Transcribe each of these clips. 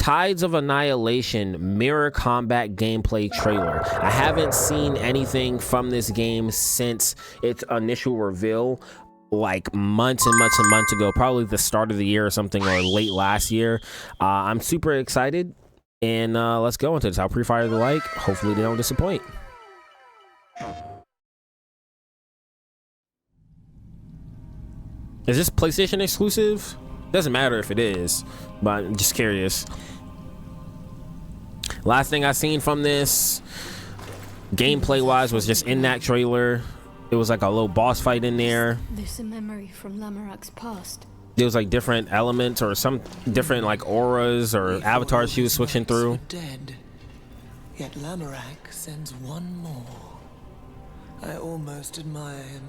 Tides of Annihilation mirror combat gameplay trailer. I haven't seen anything from this game since its initial reveal, like months and months and months ago, probably the start of the year or something, or late last year. I'm super excited, and let's go into this. How pre-fire the like. Hopefully they don't disappoint. Is this PlayStation exclusive? Doesn't matter if it is, but I'm just curious. Last thing I seen from this, gameplay wise, was just in that trailer. It was like a little boss fight in there. There's a memory from Lamorak's past. There was like different elements or some different like auras or avatars she was switching through. Dead. Yet Lamorak sends one more. I almost admire him.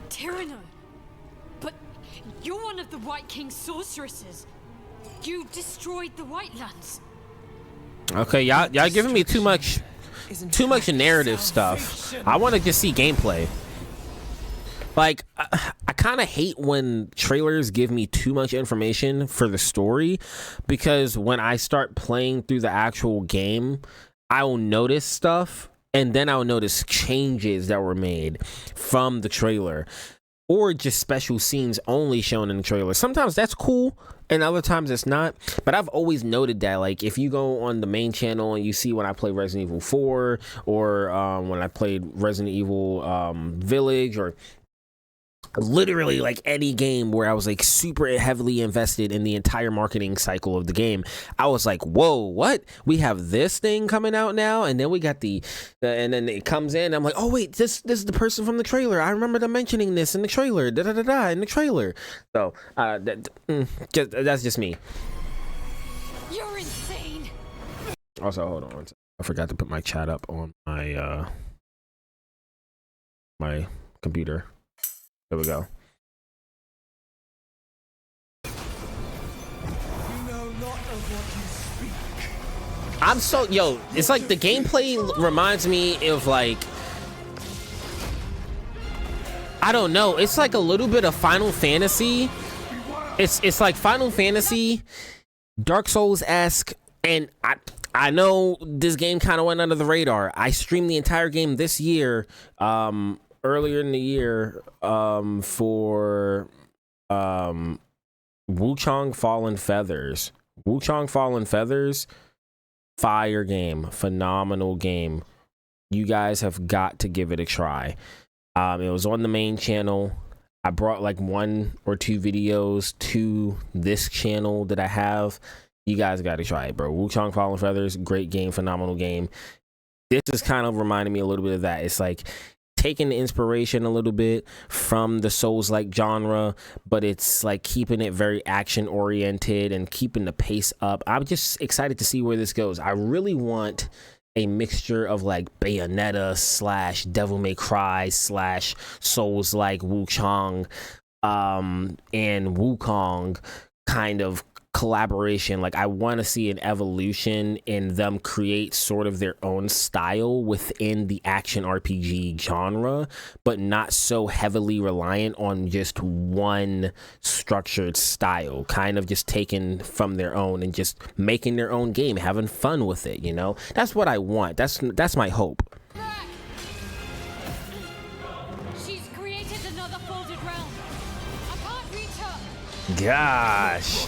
Tyranno! But you're one of the White King's sorceresses. You destroyed the Whitelands. Okay, y'all giving me too much narrative stuff. I want to just see gameplay. Like, I kind of hate when trailers give me too much information for the story, because when I start playing through the actual game, I will notice stuff, and then I'll notice changes that were made from the trailer, or just special scenes only shown in the trailer. Sometimes that's cool, and other times it's not. But I've always noted that, like, if you go on the main channel and you see when I play Resident Evil 4, or when I played Resident Evil Village, or literally like any game where I was like super heavily invested in the entire marketing cycle of the game, I was like, whoa, what? We have this thing coming out now, and then we got and then it comes in, I'm like, oh wait, this is the person from the trailer. I remember them mentioning this in the trailer, in the trailer. So that's just me. You're insane. Also, hold on, I forgot to put my chat up on my my computer. There we go. I'm so, it's like the gameplay reminds me of, like, I don't know, it's like a little bit of Final Fantasy. It's like Final Fantasy, Dark Souls-esque, and I know this game kind of went under the radar. I streamed the entire game this year, earlier in the year, for Wuchang Fallen Feathers. Wuchang Fallen Feathers, fire game, phenomenal game. You guys have got to give it a try. It was on the main channel. I brought like 1 or 2 videos to this channel that I have. You guys got to try it, bro. Wuchang Fallen Feathers, great game, phenomenal game. This is kind of reminding me a little bit of that. It's like taking the inspiration a little bit from the Souls-like genre, but it's like keeping it very action oriented and keeping the pace up. I'm just excited to see where this goes. I really want a mixture of like Bayonetta / Devil May Cry / Souls-like Wuchang and Wukong kind of collaboration. Like, I want to see an evolution in them create sort of their own style within the action RPG genre, but not so heavily reliant on just one structured style, kind of just taken from their own and just making their own game, having fun with it, you know? That's what I want. That's my hope. She's created another folded realm. I can't reach her. Gosh.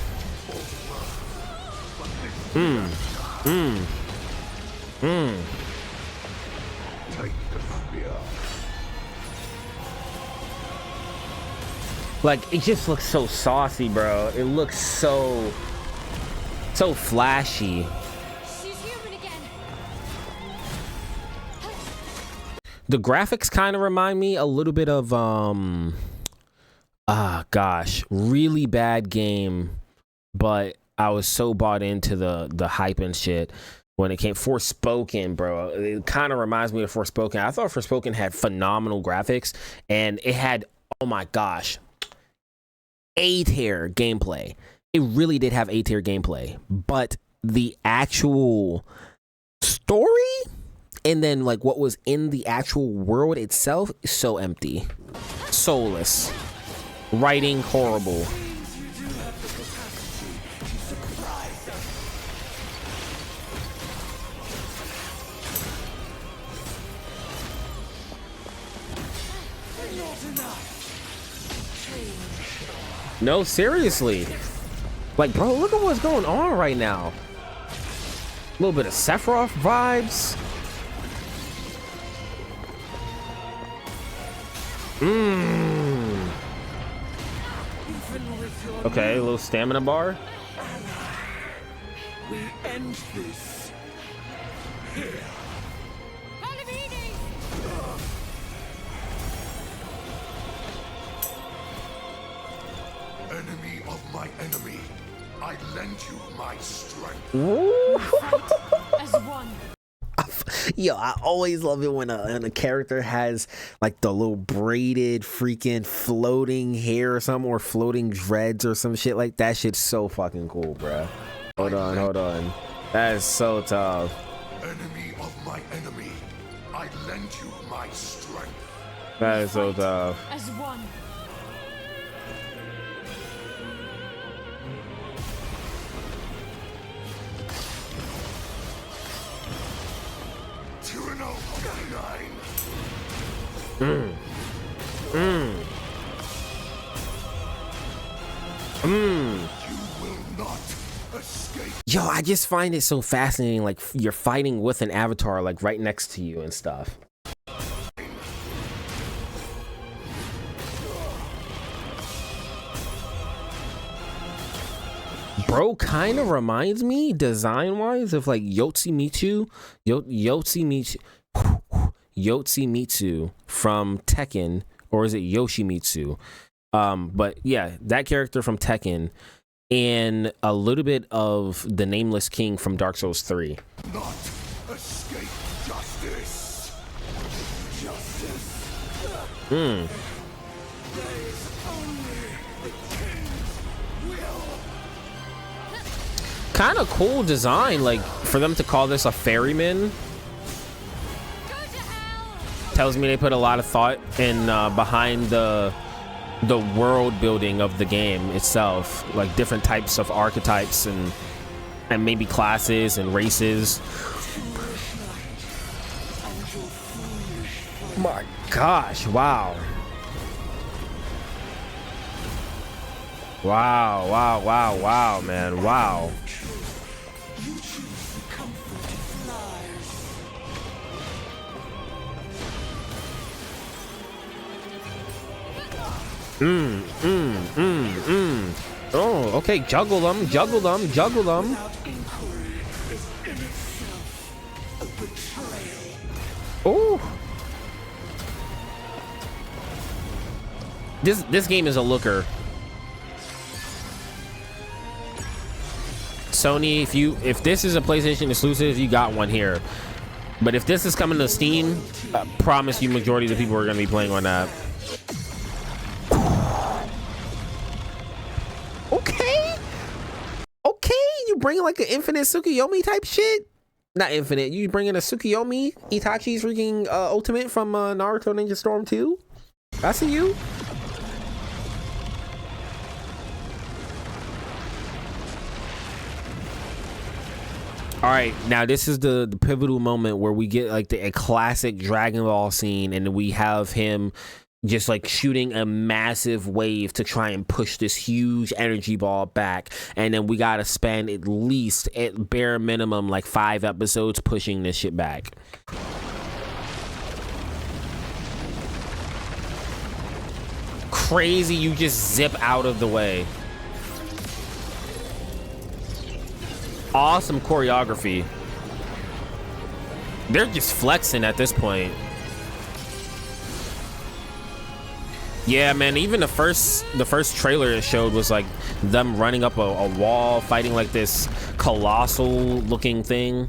Like, it just looks so saucy, bro. It looks so flashy. She's human again. The graphics kind of remind me a little bit of gosh, really bad game, but I was so bought into the hype and shit when it came. Forspoken, bro. It kind of reminds me of Forspoken. I thought Forspoken had phenomenal graphics, and it had, oh my gosh, A-tier gameplay. It really did have A-tier gameplay, but the actual story and then like what was in the actual world itself is so empty, soulless, writing horrible. No, seriously. Like, bro, look at what's going on right now. A little bit of Sephiroth vibes. Okay, a little stamina bar. We end this here. Enemy of my enemy, I lend you my strength. As one. Yo, I always love it when a character has like the little braided freaking floating hair or something, or floating dreads or some shit like that. Shit's so fucking cool, bruh. Hold on. That is so tough. Enemy of my enemy, I lend you my strength. That is so tough. As one. Tyranno canine. You will not escape. Yo, I just find it so fascinating. Like, you're fighting with an avatar, like, right next to you and stuff. Bro kind of reminds me, design-wise, of, like, Yotsumitsu from Tekken, or is it Yoshimitsu? But yeah, that character from Tekken, and a little bit of the Nameless King from Dark Souls 3. Not escape justice. Justice. There is only the king's will. Kind of cool design, like, for them to call this a ferryman. Tells me they put a lot of thought in behind the world building of the game itself, like different types of archetypes and maybe classes and races. My gosh, wow. Wow, man, wow. You choose the comfort of lies. Oh, okay, juggle them. Without inquiry is in itself a betrayal. Oh, this game is a looker. Sony, if this is a PlayStation exclusive, you got one here. But if this is coming to Steam, I promise you majority of the people are going to be playing on that. Okay, you bring like an infinite Tsukuyomi type shit? Not infinite, you bring in a Tsukuyomi, Itachi's freaking ultimate from Naruto Ninja Storm 2? I see you. All right, now this is the pivotal moment where we get like a classic Dragon Ball scene, and we have him just like shooting a massive wave to try and push this huge energy ball back, and then we gotta spend at least, at bare minimum, like 5 episodes pushing this shit back. Crazy, you just zip out of the way. Awesome choreography. They're just flexing at this point. Yeah, man, even the first trailer it showed was like them running up a wall, fighting like this colossal looking thing.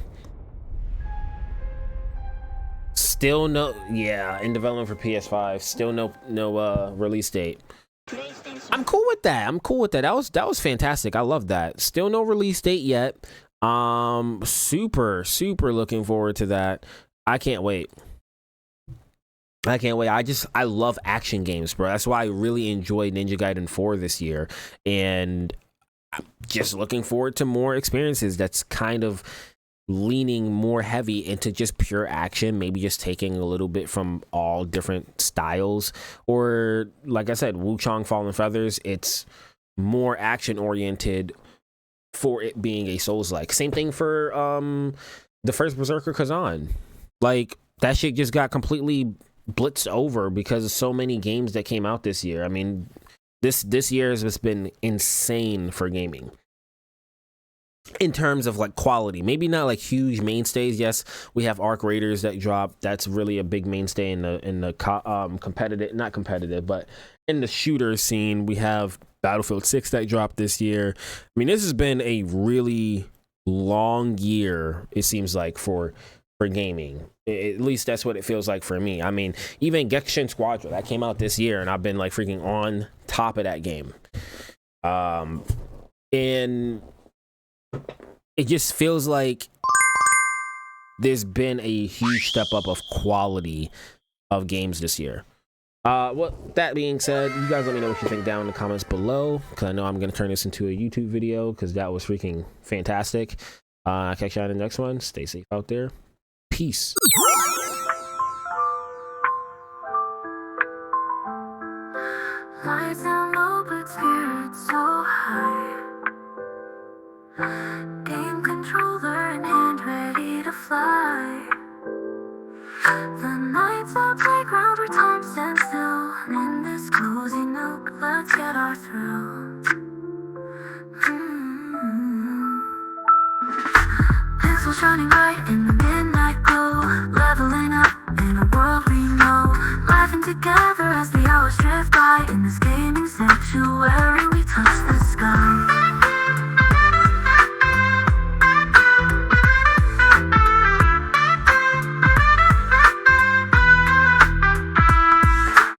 Still no, yeah, in development for PS5. Still no release date. I'm cool with that. That was fantastic. I love that. Still no release date yet. Super looking forward to that. I can't wait. I love action games, bro. That's why I really enjoyed Ninja Gaiden 4 this year, and I'm just looking forward to more experiences that's kind of leaning more heavy into just pure action, maybe just taking a little bit from all different styles. Or like I said, Wuchang Fallen Feathers, it's more action oriented for it being a Souls-like. Same thing for the first Berserker Kazan. Like, that shit just got completely blitzed over because of so many games that came out this year. I mean, this year has just been insane for gaming in terms of like quality. Maybe not like huge mainstays. Yes, we have Arc Raiders that drop. That's really a big mainstay in the competitive, not competitive, but in the shooter scene. We have Battlefield 6 that dropped this year. I mean, this has been a really long year, it seems like, for gaming. At least that's what it feels like for me. I mean, even Genshin Squadron that came out this year, and I've been like freaking on top of that game. And it just feels like there's been a huge step up of quality of games this year. Well, that being said, you guys let me know what you think down in the comments below, because I know I'm going to turn this into a YouTube video, because that was freaking fantastic. I'll catch you on the next one. Stay safe out there. Peace. Lights down low, but spirits so high. Game controller in hand, ready to fly. The night's a playground where time stands still. In this cozy nook, let's get our thrill. Pixels shining bright in the midnight glow. Leveling up in a world we know. Laughing together as the hours drift by. In this gaming sanctuary we touch the sky.